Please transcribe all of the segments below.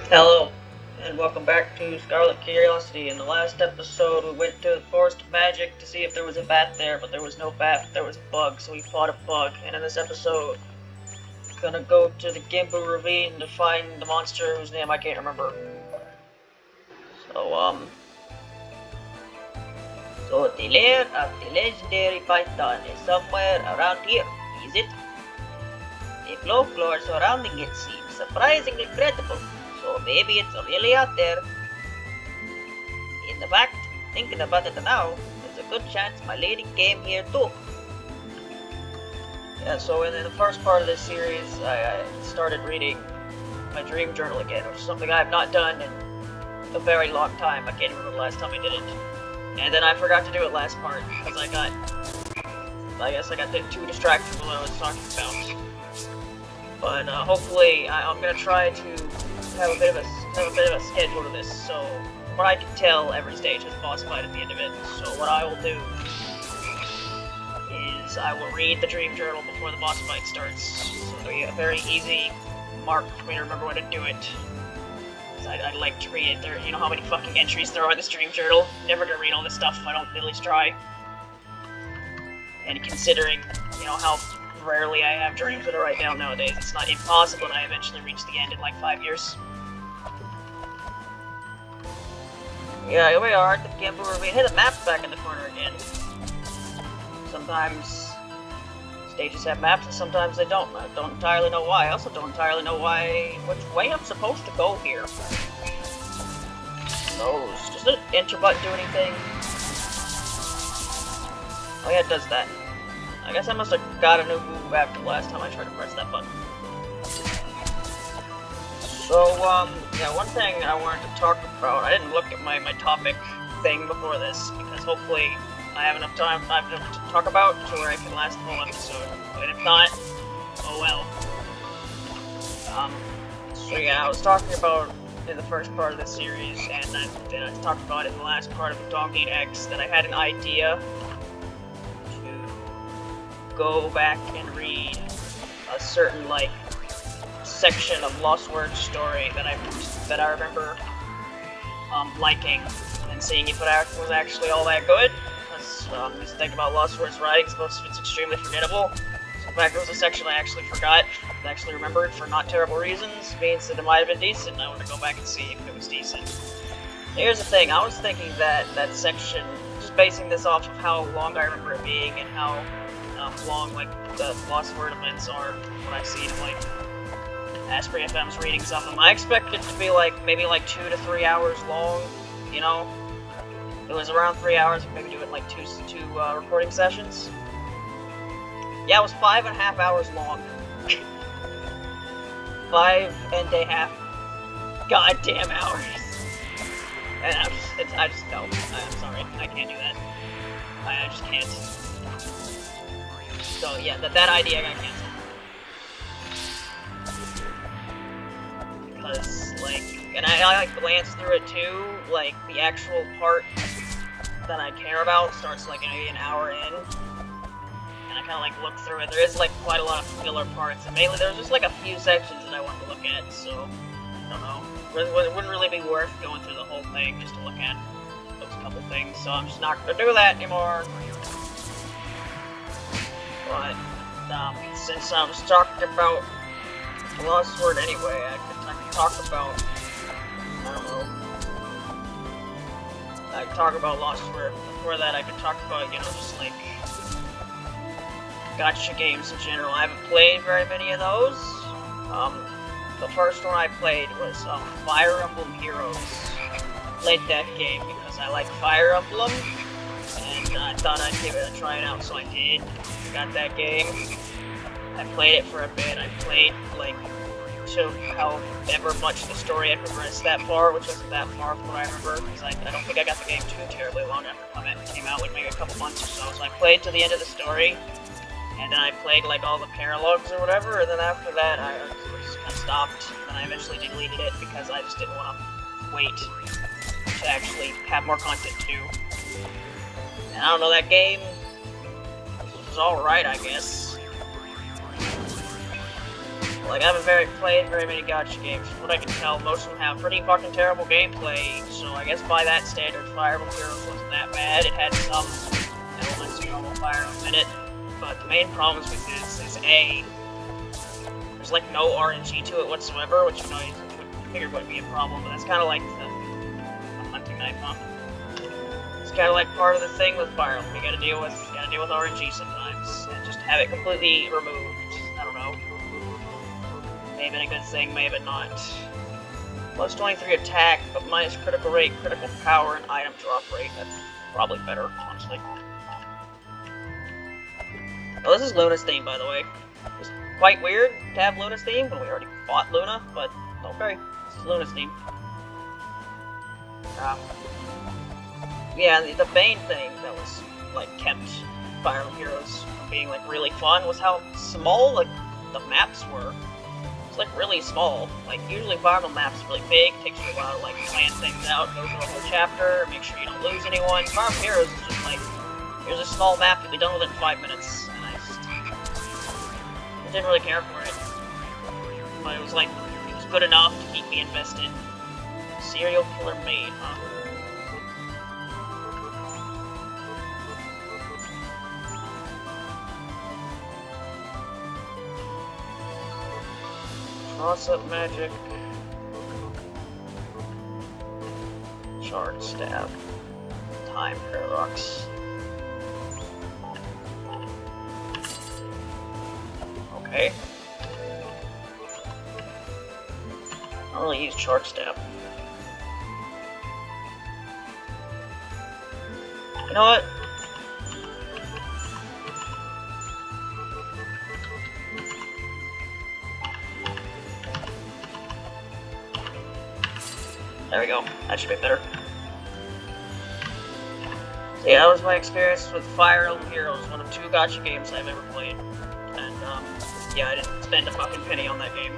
Hello, and welcome back to Scarlet Curiosity. In the last episode, we went to the Forest of Magic to see if there was a bat there, but there was no bat, there was a bug, so we fought a bug. And in this episode, we're gonna go to the Genbu Ravine to find the monster whose name I can't remember. So the lair of the legendary python is somewhere around here, is it? The folklore surrounding it seems surprisingly credible. So maybe it's really out there. In fact, thinking about it now, there's a good chance my lady came here too. Yeah, so in the first part of this series, I started reading my dream journal again, which is something I have not done in a very long time. I can't remember the last time I did it. And then I forgot to do it last part, because I guess I got too distracted with what I was talking about. But hopefully, I'm gonna try to have a bit of a schedule to this. So, what I can tell, every stage has a boss fight at the end of it. So what I will do is I will read the dream journal before the boss fight starts. So it'll be a very easy mark for me to remember when to do it. I'd like to read it. There, you know how many fucking entries there are in this dream journal. Never gonna read all this stuff if I don't at least try. And considering, you know, how rarely I have dreams that I write down nowadays, it's not impossible that I eventually reach the end in like 5 years. Yeah, here we are at the Genbu Ravine. Hey, the map's back in the corner again. Sometimes stages have maps and sometimes they don't. I don't entirely know why. I also don't entirely know which way I'm supposed to go here. Those. Does the enter button do anything? Oh yeah, it does that. I guess I must have got a new move after the last time I tried to press that button. So, yeah, one thing I wanted to talk about, I didn't look at my topic thing before this, because hopefully I have enough time to talk about to where I can last the whole episode. But if not, oh well. So yeah, I was talking about in the first part of the series, and then I talked about it in the last part of Donkey X, that I had an idea go back and read a certain section of Lost Words story that I remember liking and seeing if it was actually all that good. Because just think about Lost Words writing, most of it's extremely forgettable. So the fact there was a section I actually forgot, actually remembered for not terrible reasons, means that it might have been decent. I want to go back and see if it was decent. Here's the thing, I was thinking that section, just basing this off of how long I remember it being and how long the Lost Word events are, what I see in Asprey FM's readings of them. I expect it to be maybe 2 to 3 hours long, you know? If it was around 3 hours, maybe do it in two recording sessions. Yeah, it was 5.5 hours long. 5.5 goddamn hours. And I just no, I'm sorry, I can't do that. I just can't. So yeah, that idea got canceled. Because, and I glanced through it too, the actual part that I care about starts maybe an hour in. And I kind of looked through it. There is quite a lot of filler parts, and mainly there's just a few sections that I wanted to look at, so I don't know. It wouldn't really be worth going through the whole thing just to look at those couple things, so I'm just not gonna do that anymore. But, since I was talking about the Lost Word anyway, I could talk about, I don't know, I could talk about Lost Word. Before that, I could talk about, just gacha games in general. I haven't played very many of those. The first one I played was, Fire Emblem Heroes. I played that game because I like Fire Emblem, and I thought I'd give it a try out, so I did. Got that game. I played it for a bit. I played to however much the story had progressed that far, which wasn't that far from what I remember, because I don't think I got the game too terribly long after it came out, maybe a couple months or so. So I played to the end of the story, and then I played all the paralogs or whatever, and then after that I just kind of stopped, and I eventually deleted it because I just didn't want to wait to actually have more content to do. And I don't know, that game was alright, I guess. Like, I haven't played very many gacha games. From what I can tell, most of them have pretty fucking terrible gameplay, so I guess by that standard, Fire Emblem Heroes wasn't that bad. It had some elements of normal Fire Emblem in it, but the main problems with this is A, there's like no RNG to it whatsoever, which you know you figured would be a problem, but that's kind of like the hunting knife, huh? It's kind of like part of the thing with Fire Emblem. You gotta deal with RNG sometimes, and just have it completely removed. I don't know. May have been a good thing, may have been not. Plus 23 attack, but minus critical rate, critical power, and item drop rate. That's probably better, honestly. Now, this is Luna's theme, by the way. It's quite weird to have Luna's theme when we already fought Luna, but okay, this is Luna's theme. Yeah, the main thing that was, like, kept Fire Emblem Heroes from being, like, really fun was how small, like, the maps were. It's, like, really small. Like, usually Fire Emblem maps are really big, takes you a while to, like, plan things out, go through a whole chapter, make sure you don't lose anyone. Fire Emblem Heroes is just, like, here's a small map, you'll be done with it in 5 minutes. And I didn't really care for it. But it was, like, it was good enough to keep me invested. Serial killer maid, huh? Toss-up magic. Charge stab. Time paradox. Okay. I don't really use charge stab. You know what? There we go. That should be better. So yeah, that was my experience with Fire Emblem Heroes, one of 2 gacha games I've ever played. And, yeah, I didn't spend a fucking penny on that game.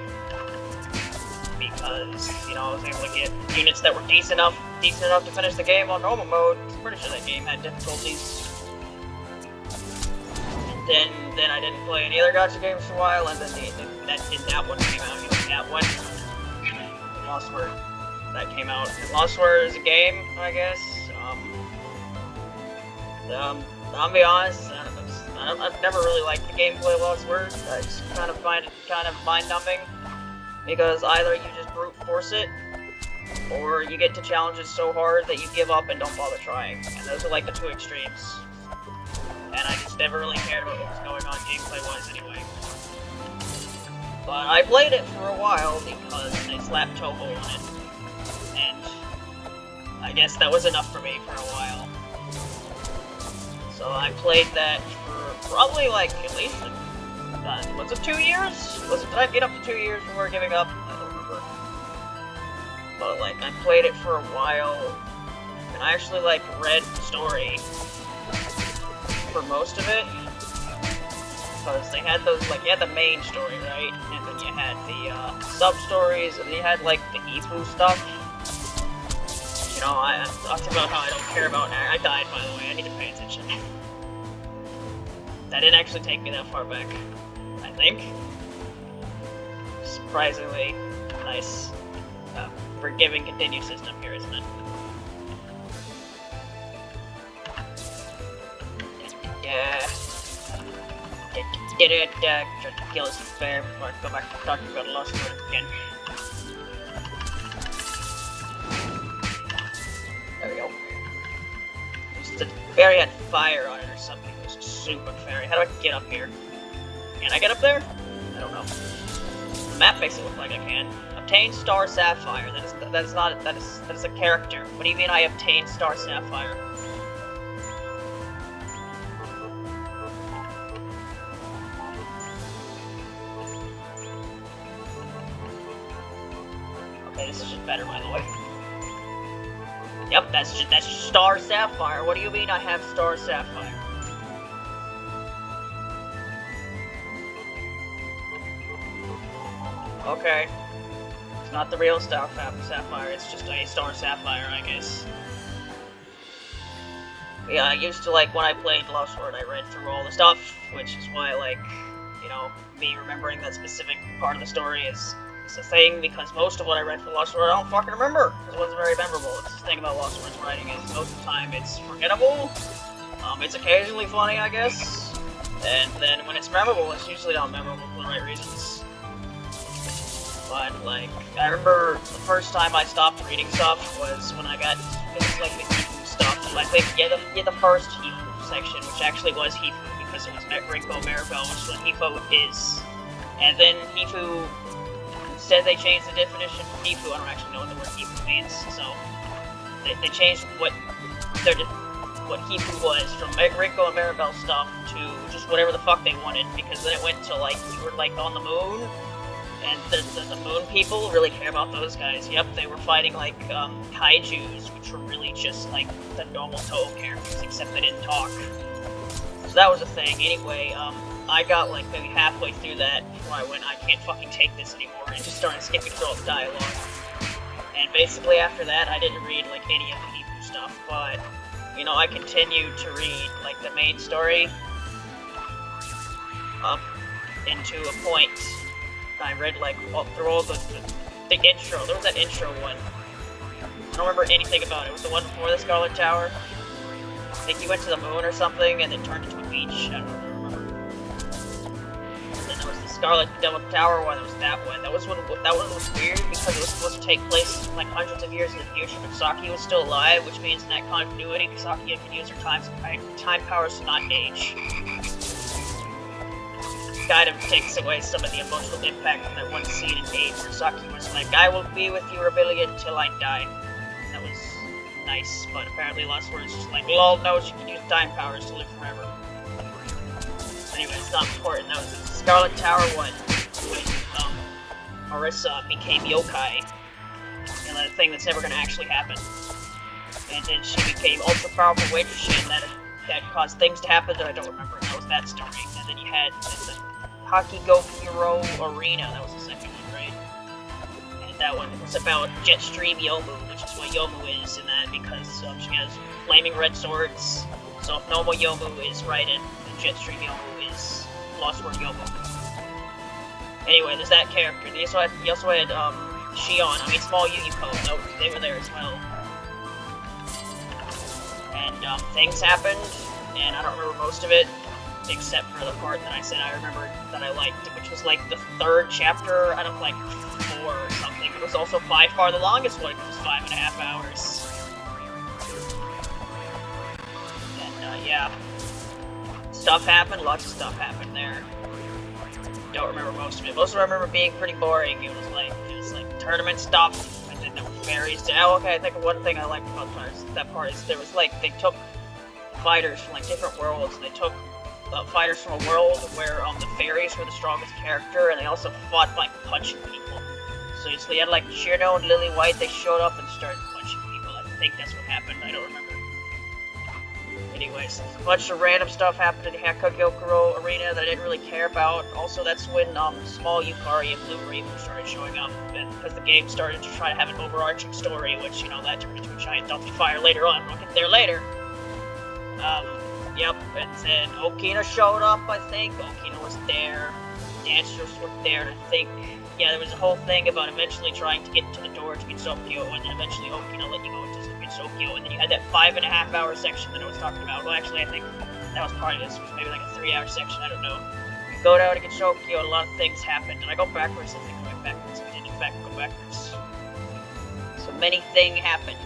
Because, you know, I was able to get units that were decent enough to finish the game on normal mode. I'm pretty sure that game had difficulties. And then I didn't play any other gacha games for a while, and then that one came out. That one. Lost Word. That came out. Lost Word is a game, I guess. I'll be honest, I've never really liked the gameplay of Lost Word. I just kind of find it kind of mind-numbing, because either you just brute force it, or you get to challenges so hard that you give up and don't bother trying. And those are like the 2 extremes. And I just never really cared about what was going on gameplay-wise anyway. But I played it for a while because they slapped Touhou on it. And I guess that was enough for me for a while. So I played that for probably like at least, was it 2 years? Did I get up to 2 years before giving up? I don't remember. But like, I played it for a while, and I actually like read the story for most of it. Because they had those, like, you had the main story, right? And then you had the sub-stories, and then you had like the Ifu stuff. You know, I talked about how I don't care about. I died, by the way. I need to pay attention. That didn't actually take me that far back, I think. Surprisingly nice, forgiving continue system here, isn't it? Try to kill this bear before I go back to talking about Lost Word again. There we go. The fairy had fire on it or something. It was a super fairy. How do I get up here? Can I get up there? I don't know. The map makes it look like I can. Obtain Star Sapphire. That is a character. What do you mean I obtained Star Sapphire? Okay, this is just better, by the way. Yep, that's Star Sapphire. What do you mean I have Star Sapphire? Okay. It's not the real Star Sapphire, it's just a Star Sapphire, I guess. Yeah, I used to, like, when I played Lost Word, I read through all the stuff, which is why, like, you know, me remembering that specific part of the story is a thing, because most of what I read for Lost World I don't fucking remember, because it wasn't very memorable. It's the thing about Lost World's writing is most of the time it's forgettable. It's occasionally funny, I guess, and then when it's memorable, it's usually not memorable for the right reasons. But, like, I remember the first time I stopped reading stuff was when I got, it was like the Hifu stuff. I think, yeah, the first Hifu section, which actually was Hifu, because it was Rinko Maribel, which is what Hifu is. And then Hifu, instead they changed the definition for Hifu. I don't actually know what the word Hifu means, so they changed what Hifu was from Rinko and Maribel stuff to just whatever the fuck they wanted, because then it went to, like, you were, like, on the moon, and the moon people really care about those guys. Yep, they were fighting, like, kaijus, which were really just, like, the normal Touhou characters, except they didn't talk. So that was a thing. Anyway, I got, like, maybe halfway through that before I went, I can't fucking take this anymore, and just started skipping through all the dialogue. And basically after that, I didn't read, like, any of the Hifu stuff, but, you know, I continued to read, like, the main story up into a point. I read, like, through all the intro. There was that intro one. I don't remember anything about it. It was the one before the Scarlet Tower. I think he went to the moon or something and then turned into a beach. I don't remember. And then there was the Scarlet Tower one. There was that one. That one was weird because it was supposed to take place, like, hundreds of years in the future, but Sakuya was still alive, which means in that continuity, Sakuya can use her time powers to not age. Kind of takes away some of the emotional impact from that one scene in 8 where Sakuya was like, I will be with you, Rebellion, until I die. That was nice, but apparently Lost Words just like, lol, no, she can use time powers to live forever. Anyway, it's not important. That was the Scarlet Tower one, when Marissa became yokai, and that thing that's never going to actually happen. And then she became ultra powerful witch, and that caused things to happen that I don't remember. That was that story. And then you had the Hakigokuro Arena, that was the second one, right? And that one was about Jetstream Yomu, which is what Yomu is in that, because she has flaming red swords. So if normal Yomu is Raiden, then Jetstream Yomu is Lost World Yomu. Anyway, there's that character. He also had Shion, Small Yuyuko, they were there as well. And things happened, and I don't remember most of it, except for the part that I said I remembered that I liked, which was like the third chapter out of like 4 or something. It was also by far the longest one, it was 5.5 hours. And yeah, stuff happened, lots of stuff happened there. Don't remember most of it. Most of it I remember being pretty boring. It was like tournament stuff, and then there were fairies. Oh, okay, I think one thing I liked about that part is there was like, they took fighters from like different worlds, and they took fighters from a world where the fairies were the strongest character, and they also fought by punching people. So you had like Shirno and Lily White, they showed up and started punching people. I think that's what happened, I don't remember. Anyways, a bunch of random stuff happened in the Hakagokuro Arena that I didn't really care about. Also, that's when Small Yukari and Blue Raven started showing up, and because the game started to try to have an overarching story, which, you know, that turned into a giant dumpy fire later on. We'll get there later. Yep, and then Okina showed up, I think. Okina was there. Dancers were there, and I think, yeah, there was a whole thing about eventually trying to get into the door to Gensokyo, and then eventually Okina let you go into Gensokyo, and then you had that 5.5 hour section that I was talking about. Well, actually, I think that was part of this. It was maybe like a 3 hour section, I don't know. You go down to Gensokyo, and a lot of things happened. Did I go backwards? I think I went backwards. I did, in fact, go backwards. So many things happened.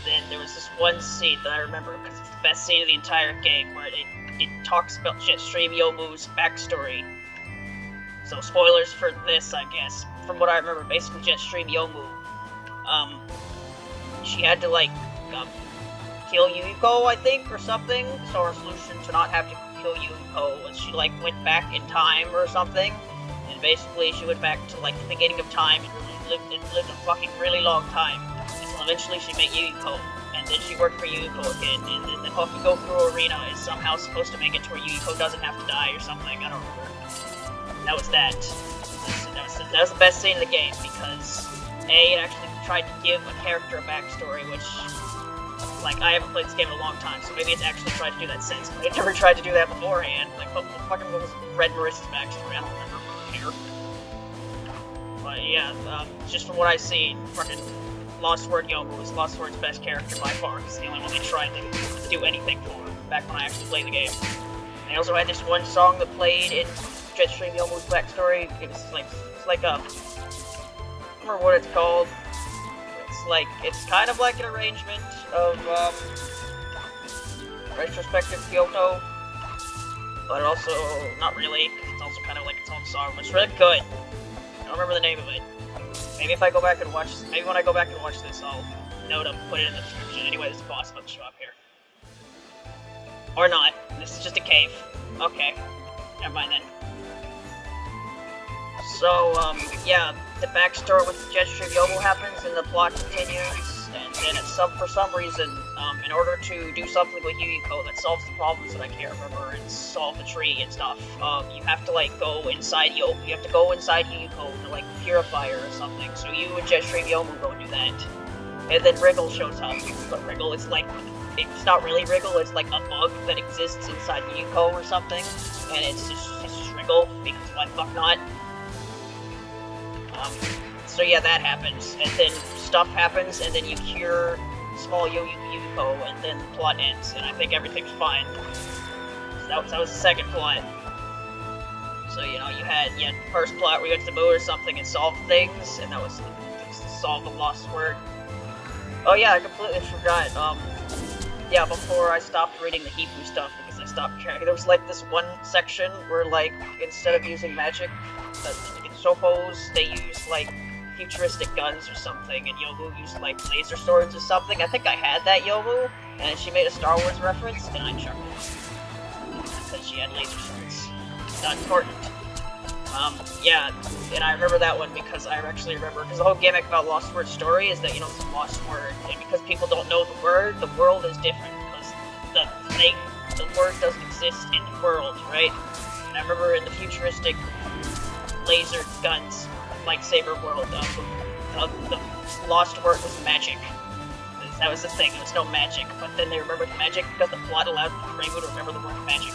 Then there was this one scene that I remember because it's the best scene of the entire game, where it talks about Jetstream Yomu's backstory. So spoilers for this, I guess. From what I remember, basically Jetstream Yomu, she had to like kill Yuyuko, I think, or something. So her solution to not have to kill Yuyuko was she like went back in time or something, and basically she went back to like the beginning of time and lived a fucking really long time. Eventually she met Yuyuko, and then she worked for Yuyuko again, and then the Hakagokuro Arena is somehow supposed to make it to where Yuyuko doesn't have to die or something, I don't remember. That was that. That was the best scene of the game, because A, it actually tried to give a character a backstory, which Like, I haven't played this game in a long time, so maybe it's actually tried to do that since, but it never tried to do that beforehand. Like, what was Red Marissa's backstory? I don't remember. But yeah, just from what I've seen, fucking Lost Sword Yomu was Lost Sword's best character by far, because it's the only one they tried to do anything for, back when I actually played the game. They also had this one song that played in Jetstream Yomu's backstory. It's like a... I don't remember what it's called. It's kind of like an arrangement of, Retrospective Kyoto, but also not really, because it's also kind of like its own song, but it's really good. I don't remember the name of it. Maybe if I go back and watch, maybe when I go back and watch this, I'll know to put it in the description. Anyway, there's a boss about to show up here. Or not. This is just a cave. Okay. Never mind then. So, yeah, the backstory with Jetstream Yomu happens, and the plot continues, and then for some reason, in order to do something with Yuyuko that solves the problems that I can't remember, and solve the tree and stuff, you have to, like, go inside Yuyuko to, like, purify her or something, so you and Jetstream Yomu go do that. And then Wriggle shows up, but Wriggle is, like, it's not really Wriggle, it's like a bug that exists inside Yuyuko or something, and it's just Wriggle, because why the fuck not? So yeah, that happens, and then stuff happens, and then you cure small Yuyuko, and then the plot ends, and I think everything's fine. So that was the second plot. So, you know, you had first plot where you went to the moon or something and solved things, and that was to solve the lost word. Oh yeah, I completely forgot, yeah, before I stopped reading the Hifu stuff, because I stopped caring, there was like this one section where, like, instead of using magic, in Sophos, they use, like, futuristic guns or something, and Yomu used, like, laser swords or something. I think I had that Yomu, and she made a Star Wars reference, and I chuckled. Because she had laser swords. Not important. Yeah, and I remember that one because I actually remember, because the whole gimmick about Lost Word's story is that, you know, it's a lost word, and because people don't know the world is different, because the word doesn't exist in the world, right? And I remember in the futuristic laser guns lightsaber world, the lost word was magic. That was the thing, there was no magic, but then they remembered magic because the plot allowed Reimu to remember the word magic.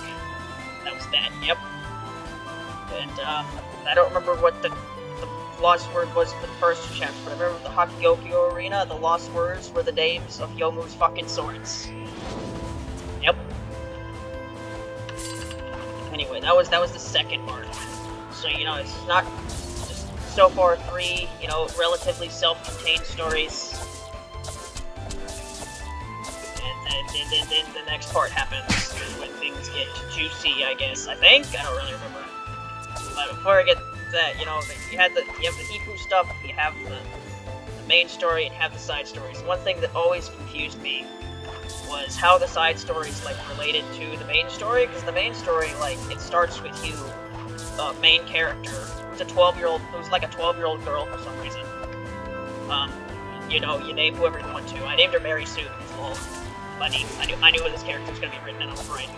That was that, yep. And, I don't remember what the lost word was for the first two chapters, but I remember the Hakkyokyo Arena, the lost words were the names of Yomu's fucking swords. Yep. Anyway, that was the second part. So, you know, it's not just so far 3, you know, relatively self-contained stories. And then the next part happens when things get juicy, I guess. I think? I don't really remember. But before I get to that, you know, you have the Hifu stuff, you have the main story, and you have the side stories. One thing that always confused me was how the side stories, like, related to the main story, because the main story, like, it starts with you, main character, who's a 12-year-old, who's like a 12-year-old girl for some reason. You know, you name whoever you want to. I named her Mary Sue, because, well, funny. I knew what this character was going to be written in on the brain.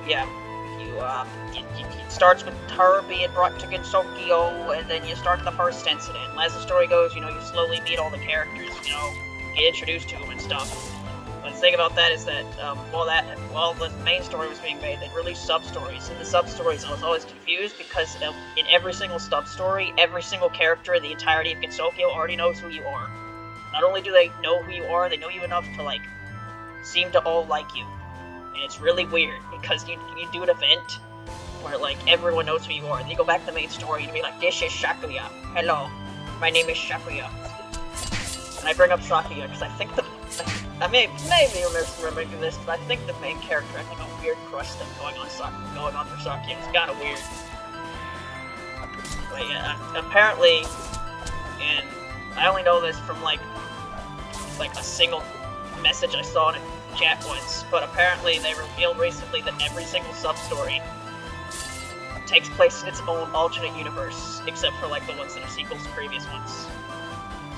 Yeah, it starts with her being brought to Gensokyo, and then you start the first incident. And as the story goes, you know, you slowly meet all the characters, you know, get introduced to them and stuff. But the thing about that is that, while the main story was being made, they'd release sub-stories. And the sub-stories, I was always confused, because in every single sub-story, every single character in the entirety of Gensokyo already knows who you are. Not only do they know who you are, they know you enough to, like, seem to all like you. And it's really weird, because you do an event where, like, everyone knows who you are, and you go back to the main story, and you be like, this is Sakuya. Hello, my name is Sakuya. And I bring up Sakuya, because I think I may be remembering this, but I think the main character has, like, a weird crush thing going on for Sakuya. It's kind of weird. But yeah, apparently, and I only know this from, like a single message I saw in a chat once, but apparently they revealed recently that every single sub-story takes place in its own alternate universe, except for, like, the ones that are sequels to previous ones.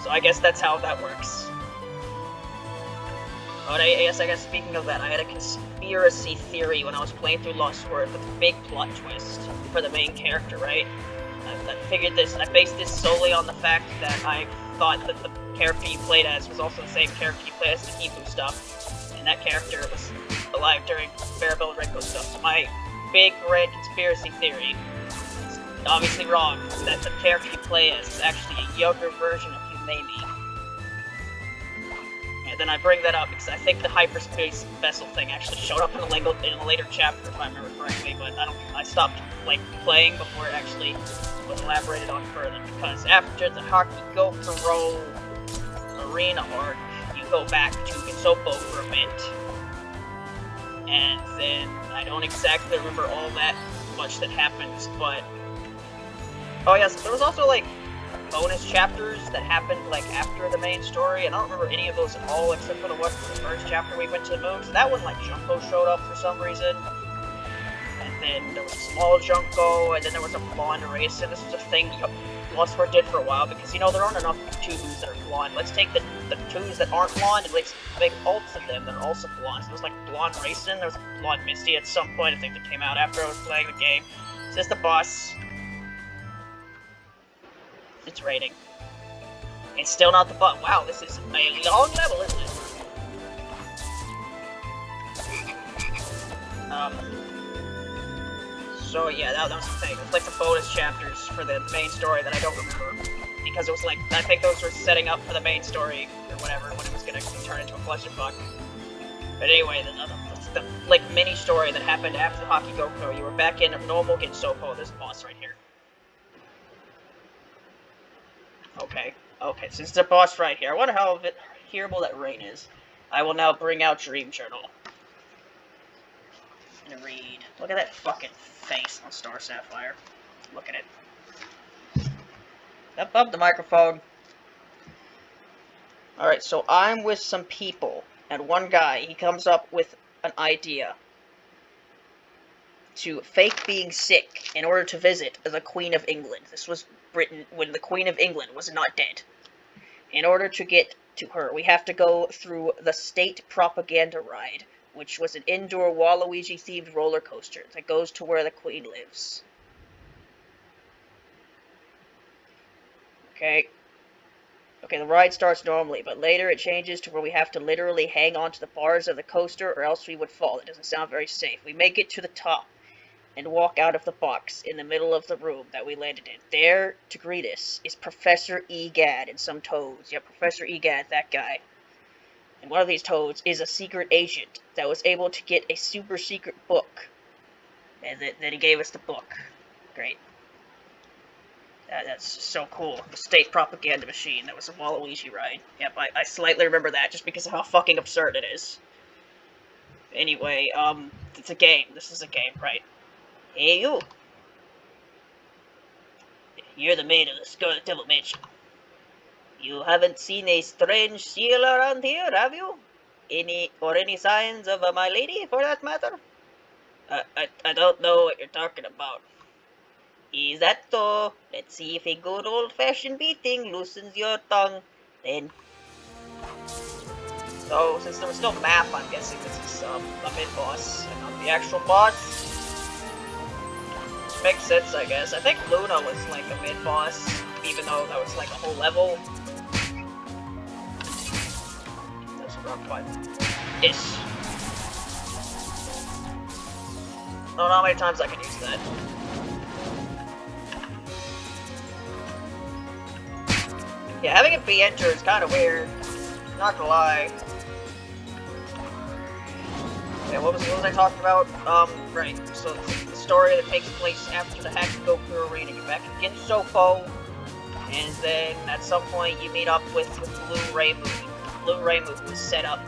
So I guess that's how that works. But I guess speaking of that, I had a conspiracy theory when I was playing through Lost Word with a big plot twist for the main character, right? I figured this, I based this solely on the fact that I thought that the character you played as was also the same character you played as the Hibu stuff, and that character was alive during Maribel Renko stuff. So my big red conspiracy theory is obviously wrong, that the character you play as is actually a younger version of Yumemi. And then I bring that up because I think the hyperspace vessel thing actually showed up in a later chapter, if I remember correctly, but I stopped like playing before it actually was elaborated on further, because after the Hakigokuro arena arc, you go back to Gisopo for a bit, and then I don't exactly remember all that much that happens, but oh yes, there was also like bonus chapters that happened like after the main story, and I don't remember any of those at all except for the one from the first chapter we went to the moon. So that one, like, Junko showed up for some reason, and then there was a small Junko, and then there was a blonde race, and this was a thing Lost World did for a while, because, you know, there aren't enough Touhous that are blonde. Let's take the Touhous that aren't blonde and let's make ults of them that are also blonde. So there was like blonde Racing, there was a blonde Misty at some point, I think, that came out after I was playing the game. So this is the boss. It's raining. It's still not the button. Wow, this is a long level, isn't it? So yeah, that was the thing. It was like the bonus chapters for the main story that I don't remember. Because it was like, I think those were setting up for the main story, or whatever, when it was gonna turn into a clusterfuck. But anyway, the like mini story that happened after the Hakigokuro, you were back in normal Ginsopo, this boss right here. Okay, so it's a boss right here. I wonder how hearable that rain is. I will now bring out Dream Journal. And read. Look at that fucking face on Star Sapphire. Look at it. Up the microphone. Alright, so I'm with some people, and one guy, he comes up with an idea to fake being sick in order to visit the Queen of England. This was Britain when the Queen of England was not dead. In order to get to her, we have to go through the State Propaganda Ride, which was an indoor Waluigi-themed roller coaster that goes to where the Queen lives. Okay, the ride starts normally, but later it changes to where we have to literally hang onto the bars of the coaster or else we would fall. It doesn't sound very safe. We make it to the top and walk out of the box in the middle of the room that we landed in. There, to greet us, is Professor Egad and some toads. Yeah, Professor Egad, that guy. And one of these toads is a secret agent that was able to get a super secret book. And then he gave us the book. Great. That's so cool. The State Propaganda Machine. That was a Waluigi ride. Yep, I slightly remember that just because of how fucking absurd it is. Anyway, it's a game. This is a game, right? Hey, you! You're the maid of the Scarlet Devil Mansion. You haven't seen a strange seal around here, have you? Any signs of my lady, for that matter? I don't know what you're talking about. Is that so? Let's see if a good old-fashioned beating loosens your tongue. Then. So, since there was no map, I'm guessing this is a mid-boss and not the actual boss. Which makes sense, I guess. I think Luna was like a mid-boss, even though that was like a whole level. That's a rough one. Ish. I don't know how many times I can use that. Yeah, having it be enter is kind of weird. Not gonna lie. Yeah, what was I talking about? Right. So the story that takes place after the Hakigokuro arena. You're back in Ginsopo, and then at some point you meet up with Blue Reimu. Blue Reimu was set up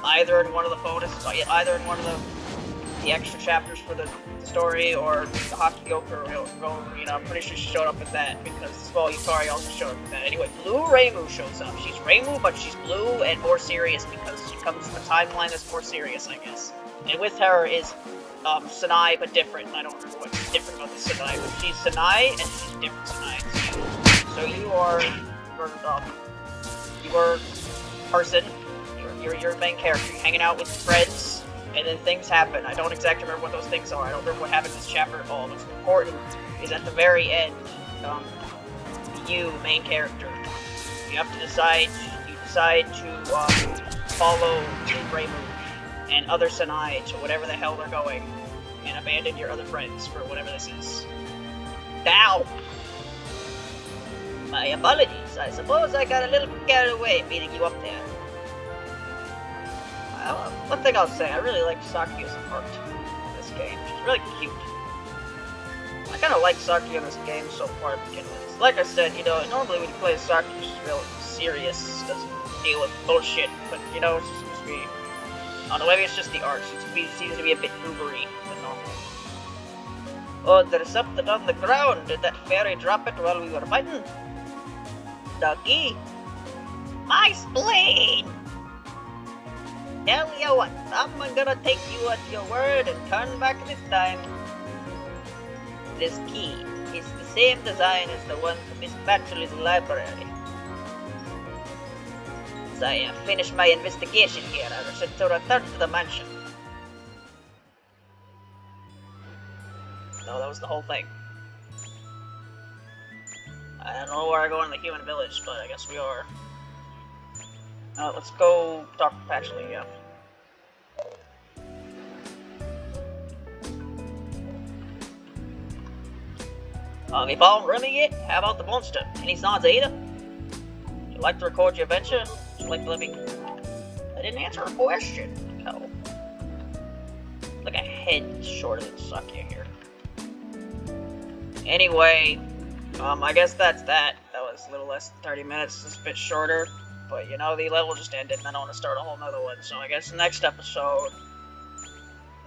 either in one of the either in one of the extra chapters for the story or the Hakigokuro arena. I'm pretty sure she showed up with that because Small Yukari also showed up with that. Anyway, Blue Reimu shows up. She's Reimu, but she's blue and more serious because she comes from a timeline that's more serious, I guess. And with her is Sanai, but different. I don't remember what's different about the Sanai, but she's Sanai and she's different Sanai. So you are your person. You're your main character. You're hanging out with friends. And then things happen. I don't exactly remember what those things are. I don't remember what happened in this chapter at all. What's important is at the very end, you, main character. You have to decide. You decide to follow Genbu and other Senai to whatever the hell they're going, and abandon your other friends for whatever this is. Now, my apologies. I suppose I got a little carried away beating you up there. One thing I'll say, I really like Sakuya's art in this game. She's really cute. I kind of like Sakuya in this game so far to begin with. Like I said, you know, normally when you play Sakuya, she's real serious, doesn't deal with bullshit, but, you know, she seems to be... I don't know, maybe it's just the art. She seems to be a bit goobery than normal. Oh, there's something on the ground. Did that fairy drop it while we were fighting? Ducky? My spleen! Tell you what, I'm gonna take you at your word and turn back this time. This key is the same design as the one from Miss Batchelor's library. As I finish my investigation here, I should return to the mansion. No, that was the whole thing. I don't know where I go in the human village, but I guess we are. Let's go talk to Patchley, yeah. Have you found Remy yet? How about the monster? Any signs of Ada? Would you like to record your adventure? Would you like to let me... I didn't answer a question. No. Like a head shorter than Sakuya here. Anyway, I guess that's that. That was a little less than 30 minutes. It's a bit shorter. But, you know, the level just ended, and I don't want to start a whole nother one. So I guess next episode,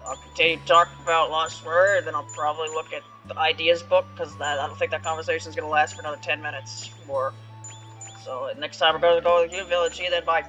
I'll continue to talk about Lost Word, then I'll probably look at the ideas book, because I don't think that conversation is going to last for another 10 minutes more. So next time we're going to go to the village. See you then, bye.